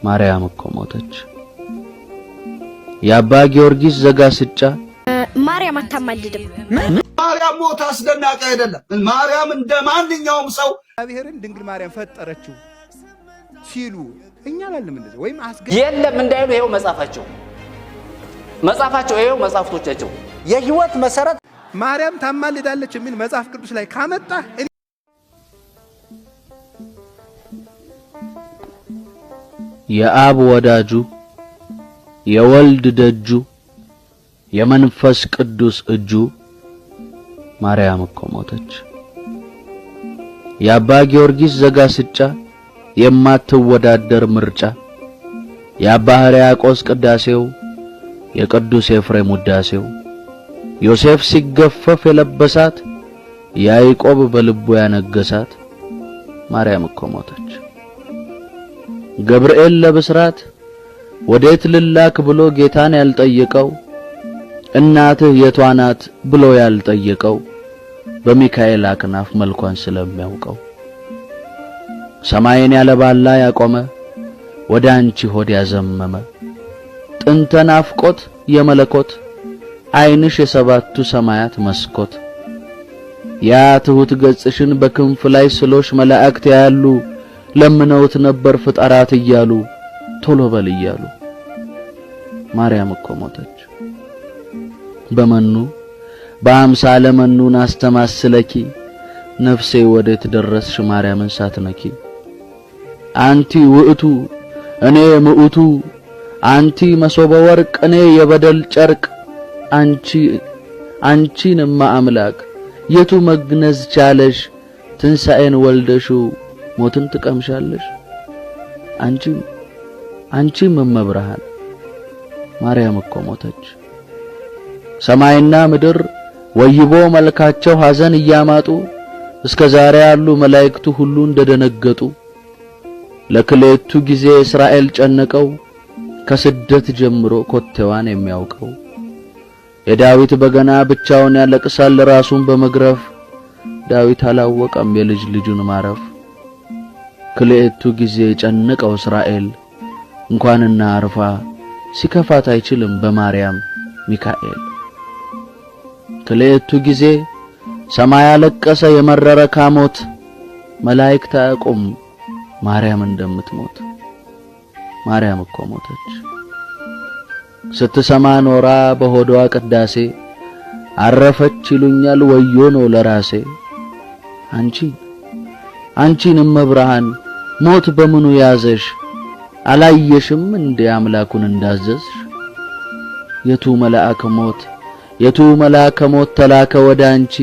ማርያም እኮ ሞተች። የአባ ጊዮርጊስ ዘጋስጫ ማርያም አታማልድም። ማርያም ሞት አስደናቂ አይደለም። ማርያም እንደማንኛውም ሰው እግዚአብሔርን ድንግል ማርያም ፈጠረችው ሲሉ እኛ አላልንም እንደዚህ ወይም የለም እንዳይሉ ይሄው መጻፋቸው ይሄው መጻፍቶቻቸው የህይወት መሰረት ማርያም ታማልዳለች የሚል መጽሐፍ ቅዱስ ላይ ካመጣ የአብ ወዳጁ የወልድ ደጁ የመንፈስ ቅዱስ እጁ ማርያም እኮ ሞተች። የአባ ጊዮርጊስ ዘጋስጫ የማትወዳደር ምርጫ የአባ ሕርያቆስ ቅዳሴው የቅዱስ ኤፍሬም ውዳሴው ዮሴፍ ሲገፈፍ የለበሳት ያዕቆብ በልቡ ያነገሳት ማርያም እኮ ሞተች። ገብርኤል ለብስራት ወዴት ልላክ ብሎ ጌታን ያልጠየቀው እናትህ የቷ ናት ብሎ ያልጠየቀው በሚካኤል አክናፍ መልኳን ስለሚያውቀው ሰማይን ያለባላ ያቆመ ወደ አንቺ ሆድ ያዘመመ ጥንተ ናፍቆት የመለኮት ዓይንሽ የሰባቱ ሰማያት መስኮት ያ ትሁት ገጽሽን በክንፍ ላይ ስሎሽ መላእክት ያሉ ለምነውት ነበር ፍጠራት እያሉ ቶሎ በል እያሉ ማርያም እኮ ሞተች። በመኑ በአምሳለ መኑን አስተማስለኪ ነፍሴ ወዴት ደረስሽ ማርያምን ሳትነኪ አንቲ ውእቱ እኔ ምኡቱ አንቲ መሶበ ወርቅ እኔ የበደል ጨርቅ አንቺንማ አምላክ የቱ መግነዝ ቻለሽ ትንሣኤን ወልደሹ ሞትን ትቀምሻለሽ አንቺም እመብርሃን ማርያም እኮ ሞተች። ሰማይና ምድር ወይቦ መልካቸው ሐዘን እያማጡ እስከ ዛሬ ያሉ መላእክቱ ሁሉ እንደደነገጡ ለክሌቱ ጊዜ እስራኤል ጨነቀው ከስደት ጀምሮ ኮቴዋን የሚያውቀው የዳዊት በገና ብቻውን ያለቅሳል ራሱን በመግረፍ ዳዊት አላወቀም የልጅ ልጁን ማረፍ ክሌቱ ጊዜ ጨነቀው እስራኤል እንኳንና አርፋ ሲከፋት አይችልም በማርያም ሚካኤል ክሌቱ ጊዜ ሰማይ አለቀሰ የመረረ ካሞት መላእክት አያውቁም ማርያም እንደምትሞት ማርያም እኮ ሞተች። ስትሰማ ኖራ በሆዷ ቅዳሴ አረፈች ይሉኛል ወዮ ነው ለራሴ አንቺን እመብርሃን ሞት በምኑ ያዘሽ አላየሽም እንደ አምላኩን እንዳዘዝሽ የቱ መልአከ ሞት ተላከ ወደ አንቺ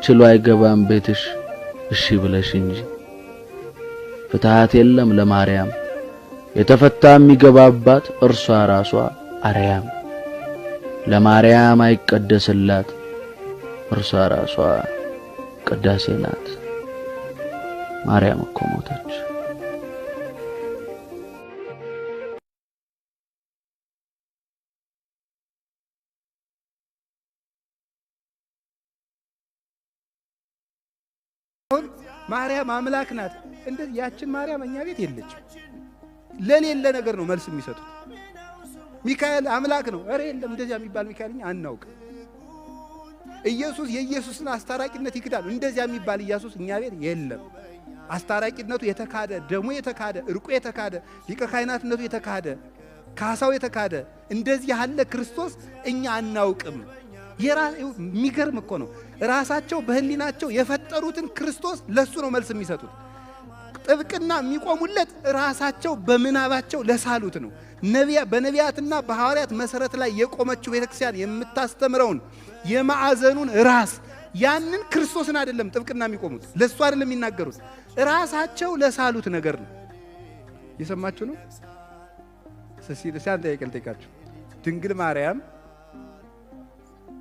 ችሎ አይገባም ቤትሽ እሺ ብለሽ እንጂ ፍትሃት የለም ለማርያም የተፈታ የሚገባባት እርሷ ራሷ አርያም ለማርያም አይቀደስላት እርሷ ራሷ ቅዳሴ ናት ማርያም እኮ ሞተች። ማርያም አምላክ ናት እንደዚህ ያችን ማርያም እኛ ቤት የለችም። ለሌለ ነገር ነው መልስ የሚሰጡት። ሚካኤል አምላክ ነው አረ የለም እንደዚያ የሚባል ሚካኤልኛ አናውቅ። ኢየሱስ የኢየሱስን አስታራቂነት ይክዳል እንደዚያ የሚባል ኢየሱስ እኛ ቤት የለም። አስታራቂነቱ የተካደ ደሙ የተካደ እርቁ የተካደ ሊቀ ካህናትነቱ የተካደ ካሳው የተካደ እንደዚህ ያለ ክርስቶስ እኛ አናውቅም። የሚገርም እኮ ነው። ራሳቸው በህሊናቸው የፈጠሩትን ክርስቶስ ለሱ ነው መልስ የሚሰጡት። ጥብቅና የሚቆሙለት ራሳቸው በምናባቸው ለሳሉት ነው። በነቢያትና በሐዋርያት መሰረት ላይ የቆመችው ቤተክርስቲያን የምታስተምረውን የማዕዘኑን ራስ ያንን ክርስቶስን አይደለም ጥብቅና የሚቆሙት ለሱ አይደለም የሚናገሩት ራሳቸው ለሳሉት ነገር ነው። እየሰማችሁ ነው? ሲያን ጠይቃችሁ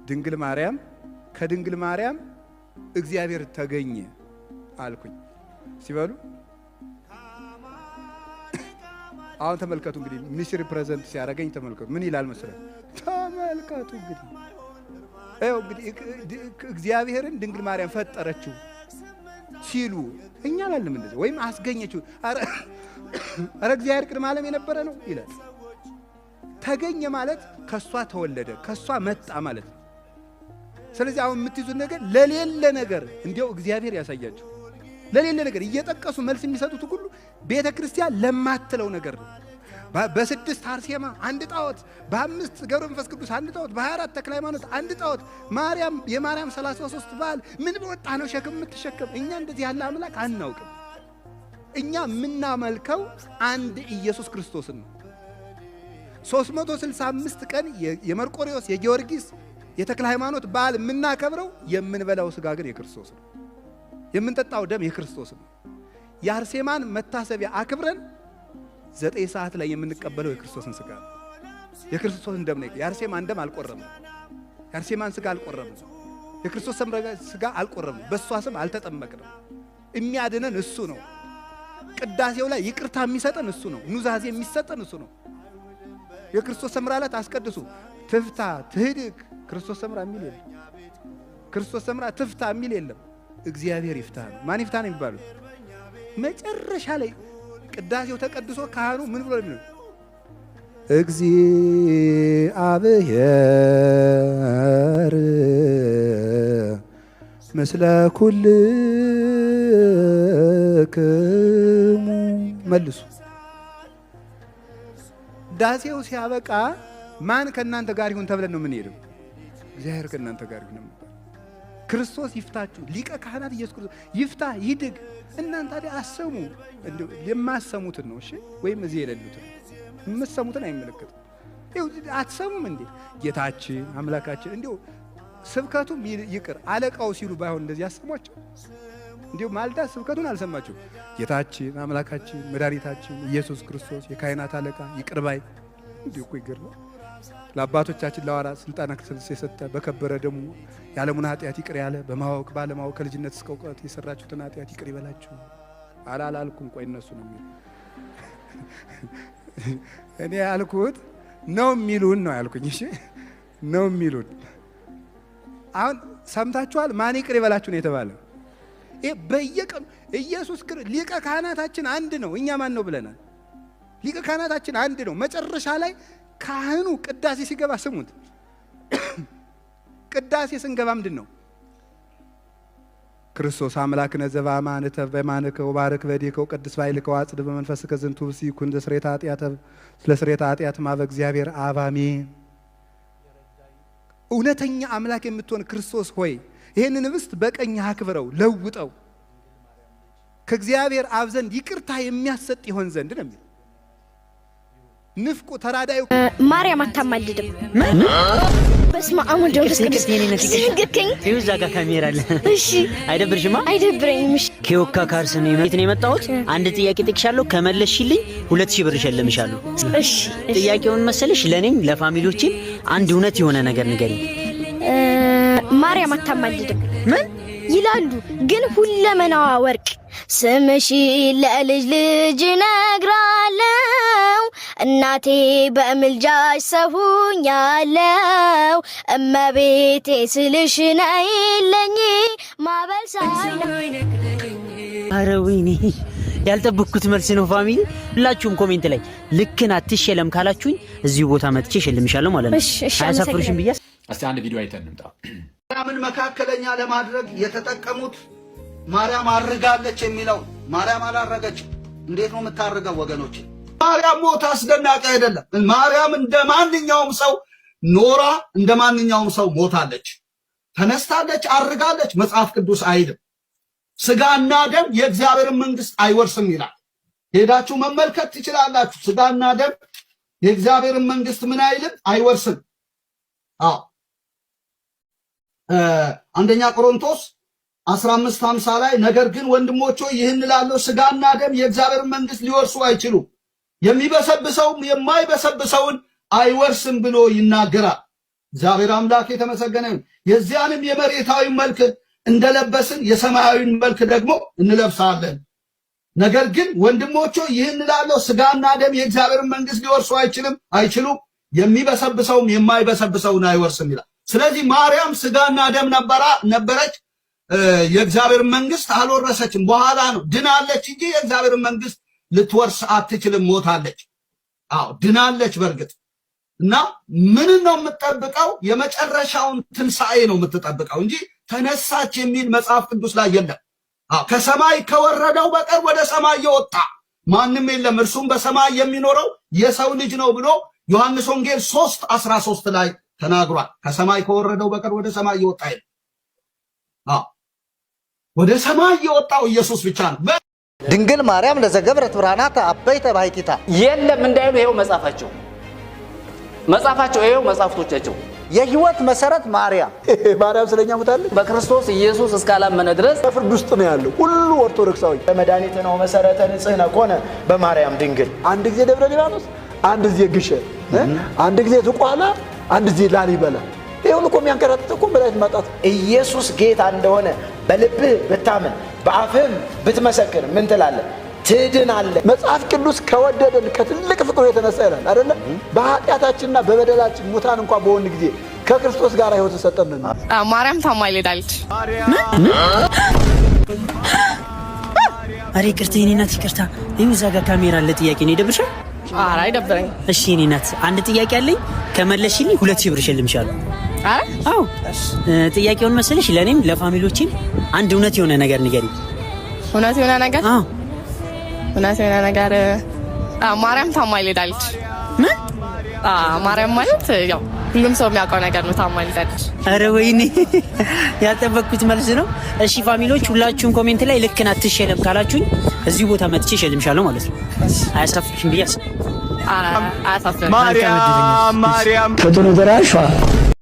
ድንግል ማርያም ከድንግል ማርያም እግዚአብሔር ተገኘ አልኩኝ ሲበሉ አሁን ተመልከቱ። እንግዲህ ሚስሪ ፕሬዘንት ሲያደርገኝ ተመልከቱ ምን ይላል መሰለህ? ተመልከቱ እንግዲህ እግዚአብሔርን ድንግል ማርያም ፈጠረችው ሲሉ እኛ አላልንም እንደዚህ ወይም አስገኘችው አረ እግዚአብሔር ቅድመ ዓለም የነበረ ነው ይላል። ተገኘ ማለት ከሷ ተወለደ ከሷ መጣ ማለት ነው። ስለዚህ አሁን የምትይዙት ነገር ለሌለ ነገር እንዲያው እግዚአብሔር ያሳያችሁ። ለሌለ ነገር እየጠቀሱ መልስ የሚሰጡት ሁሉ ቤተ ክርስቲያን ለማትለው ነገር ነው። በስድስት አርሴማ አንድ ጣዖት፣ በአምስት ገብረ መንፈስ ቅዱስ አንድ ጣዖት፣ በ24 ተክለ ሃይማኖት አንድ ጣዖት፣ የማርያም 33 በዓል ምን በወጣ ነው ሸክም የምትሸከም? እኛ እንደዚህ ያለ አምላክ አናውቅም። እኛ የምናመልከው አንድ ኢየሱስ ክርስቶስን ነው። 365 ቀን የመርቆሪዎስ የጊዮርጊስ የተክለ ሃይማኖት በዓል የምናከብረው የምንበላው ስጋ ግን የክርስቶስ ነው። የምንጠጣው ደም የክርስቶስ ነው። የአርሴማን መታሰቢያ አክብረን 9 ሰዓት ላይ የምንቀበለው የክርስቶስን ስጋ ነው። የክርስቶስን ደም ነው። የአርሴማን ደም አልቆረምም። የአርሴማን ስጋ አልቆረምም። የክርስቶስ ስጋ አልቆረምም። በእሷ ስም አልተጠመቅንም። የሚያድነን እሱ ነው። ቅዳሴው ላይ ይቅርታ የሚሰጠን እሱ ነው። ኑዛዜ የሚሰጠን እሱ ነው። የክርስቶስ ሰምራ ዕለት አስቀድሱ ትፍታ ትህድግ ክርስቶስ ሰምራ የሚል የለም። ክርስቶስ ሰምራ ትፍታ የሚል የለም። እግዚአብሔር ይፍታ ነው። ማን ይፍታ ነው የሚባለው? መጨረሻ ላይ ቅዳሴው ተቀድሶ ካህኑ ምን ብሎ ነው? እግዚአብሔር ምስለ ኩልክሙ መልሱ። ዳሴው ሲያበቃ ማን ከእናንተ ጋር ይሁን ተብለን ነው የምንሄደው? እግዚአብሔር ከእናንተ ጋር ይሁን። ክርስቶስ ይፍታችሁ። ሊቀ ካህናት ኢየሱስ ክርስቶስ ይፍታ ይድግ። እናንተ ታዲያ አሰሙ። እንደው የማሰሙትን ነው እሺ፣ ወይም እዚህ የሌሉትን የምትሰሙትን አይመለከትም። ይኸው አትሰሙም እንዴ? ጌታችን አምላካችን እንደው ስብከቱም ይቅር አለቃው ሲሉ ባይሆን እንደዚህ ያሰሟቸው። እንደው ማልዳ ስብከቱን አልሰማችሁ? ጌታችን አምላካችን መድኃኒታችን ኢየሱስ ክርስቶስ የካህናት አለቃ ይቅር ባይ እንዴ እኮ ይገርማል። ለአባቶቻችን ለሐዋርያት ስልጣነ ክህነት የሰጠ በከበረ ደሙ የዓለሙን ኃጢአት ይቅር ያለ በማወቅ ባለማወቅ ከልጅነት እስከ እውቀት የሰራችሁትን ኃጢአት ይቅር ይበላችሁ አላልኩም። ቆይ እነሱ ነው የሚሉ እኔ ያልኩት ነው የሚሉን ነው ያልኩኝ። እሺ ነው የሚሉን። አሁን ሰምታችኋል። ማን ይቅር ይበላችሁ ነው የተባለው? ይሄ በየቀኑ ኢየሱስ ሊቀ ካህናታችን አንድ ነው። እኛ ማን ነው ብለናል? ሊቀ ካህናታችን አንድ ነው። መጨረሻ ላይ ካህኑ ቅዳሴ ሲገባ ስሙት። ቅዳሴ ስንገባ ምንድን ነው? ክርስቶስ አምላክነ ዘበአማንተ በማንከ ወባርክ በዲከ ወቀድስ ባይልከ ወአጽድ በመንፈስከ ዝንቱ ሲኩን ዘስሬታ ኃጢአተ ስለ ስሬታ ኃጢአት ማበ እግዚአብሔር አብ አሜን። እውነተኛ አምላክ የምትሆን ክርስቶስ ሆይ ይህንን ህብስት በቀኝ አክብረው ለውጠው ከእግዚአብሔር አብ ዘንድ ይቅርታ የሚያሰጥ ይሆን ዘንድ ነው የሚለው። ንፍቁ ተራዳዩ ማርያም አታማልድም። በስመ አብ ወወልድ ወመንፈስ ቅዱስ ነገርከኝ። እዛ ጋር ካሜራ አለ። እሺ አይደብርሽማ? አይደብረኝም። እሺ ከወካ ካርሰን ነው የመጣሁት። አንድ ጥያቄ ጥቅሻለሁ። ከመለስሽልኝ 2000 ብር እሸልምሻለሁ። እሺ ጥያቄውን መሰለሽ ለኔም ለፋሚሊዎቼ አንድ እውነት የሆነ ነገር ንገሪኝ። ማርያም አታማልድም ምን ይላሉ? ግን ሁለመናዋ ወርቅ ስምሽ ለልጅ ልጅ ነግራለው። እናቴ በምልጃሽ ሰሁኛለው። እመቤቴ ስልሽ ነይልኝ ማበል ሳይለው። ኧረ ወይኔ ያልጠበቅኩት መልስ ነው። ፋሚሊ ሁላችሁም ኮሜንት ላይ ልክ ናት ትሸለም ካላችሁኝ እዚሁ ቦታ መጥቼ እሸልምሻለሁ ማለት ነው። አያሳፍርሽም ብዬሽ። እስቲ አንድ ቪዲዮ አይተን እንምጣ። ማርያምን መካከለኛ ለማድረግ የተጠቀሙት ማርያም አርጋለች የሚለው ማርያም አላረገችም። እንዴት ነው የምታርገው ወገኖች? ማርያም ሞት አስደናቂ አይደለም። ማርያም እንደ ማንኛውም ሰው ኖራ እንደ ማንኛውም ሰው ሞታለች፣ ተነስታለች፣ አርጋለች። መጽሐፍ ቅዱስ አይልም ስጋና ደም የእግዚአብሔርን መንግስት አይወርስም ይላል። ሄዳችሁ መመልከት ትችላላችሁ። ስጋና ደም የእግዚአብሔርን መንግስት ምን አይልም? አይወርስም። አዎ አንደኛ ቆሮንቶስ 15:50 ላይ ነገር ግን ወንድሞች ሆይ ይህን እላለሁ ስጋና ደም የእግዚአብሔርን መንግስት ሊወርሱ አይችሉም፣ የሚበሰብሰውም የማይበሰብሰውን አይወርስም ብሎ ይናገራል። እግዚአብሔር አምላክ የተመሰገነ ይሁን። የዚያንም የመሬታዊ መልክ እንደለበስን የሰማያዊን መልክ ደግሞ እንለብሳለን። ነገር ግን ወንድሞች ሆይ ይህን እላለሁ ስጋና ደም የእግዚአብሔርን መንግስት ሊወርሱ አይችሉም፣ የሚበሰብሰውም የማይበሰብሰውን አይወርስም ይላል። ስለዚህ ማርያም ስጋና ደም ነበረች፣ የእግዚአብሔር መንግስት አልወረሰችም። በኋላ ነው ድናለች እንጂ የእግዚአብሔር መንግስት ልትወርስ አትችልም፣ ሞታለች። አዎ ድናለች በርግጥ። እና ምን ነው የምትጠብቀው? የመጨረሻውን ትንሣኤ ነው የምትጠብቀው እንጂ ተነሳች የሚል መጽሐፍ ቅዱስ ላይ የለም። አዎ ከሰማይ ከወረደው በቀር ወደ ሰማይ የወጣ ማንም የለም፣ እርሱም በሰማይ የሚኖረው የሰው ልጅ ነው ብሎ ዮሐንስ ወንጌል 3:13 ላይ ተናግሯል። ከሰማይ ከወረደው በቀር ወደ ሰማይ የወጣ የለም። አዎ ወደ ሰማይ የወጣው ኢየሱስ ብቻ ነው። ድንግል ማርያም ለዘገብረት ብርሃናት አበይተ ባሕቲታ የለም እንዳይሉ ይሄው መጽሐፋቸው ይሄው መጽሐፍቶቻቸው የህይወት መሰረት ማርያም ማርያም ስለኛ ሞታለች። በክርስቶስ ኢየሱስ እስካላመነ ድረስ በፍርድ ውስጥ ነው ያለው ሁሉ ኦርቶዶክሳዊ። መድኃኒት ነው መሰረተ ንጽሕነ ኮነ በማርያም ድንግል። አንድ ጊዜ ደብረ ሊባኖስ፣ አንድ ጊዜ ግሸን፣ አንድ ጊዜ ዝቋላ፣ አንድ ጊዜ ላሊበላ። ይሄውን እኮ የሚያንከራትት እኮ መድኃኒት ማጣት። ኢየሱስ ጌታ እንደሆነ በልብህ ብታምን በአፍህም ብትመሰክር ምን ትላለህ? ትድናለህ። መጽሐፍ ቅዱስ ከወደደን ከትልቅ ፍቅሩ የተነሳ ይላል አይደለ? በኃጢአታችንና በበደላችን ሙታን እንኳን በሆን ጊዜ ከክርስቶስ ጋር ሕይወት ሰጠን። ማርያም ታማልዳለች። አሬ ይቅርታ የኔ እናት ይቅርታ። ይኸው እዛ ጋር ካሜራ አለ። ጥያቄ ነው ይደብርሻል? ኧረ አይደብረኝ። እሺ የኔ እናት አንድ ጥያቄ አለኝ። ከመለስሽልኝ 2000 ብር እሸልምሻለሁ። አዎ ጥያቄውን መሰለሽ ለኔም ለፋሚሊዎቼም አንድ እውነት የሆነ ነገር ንገሪ። እውነት የሆነ ነገር? አዎ እውነት የሆነ ነገር ማርያም ታማልዳለች። ምን? ማርያም ማለት ያው ሁሉም ሰው የሚያውቀው ነገር ነው። ታማልዳለች። አረ ወይኔ ያልጠበቅኩት መልስ ነው። እሺ ፋሚሊዎች ሁላችሁም ኮሜንት ላይ ልክ ናት ትሸለም ካላችሁኝ እዚህ ቦታ መጥቼ እሸልምሻለሁ ማለት ነው። አያሳፍርሽም ብዬ አያሳፍርም። አያሳፍርም። ማርያም ፈጥኖ ደራሿ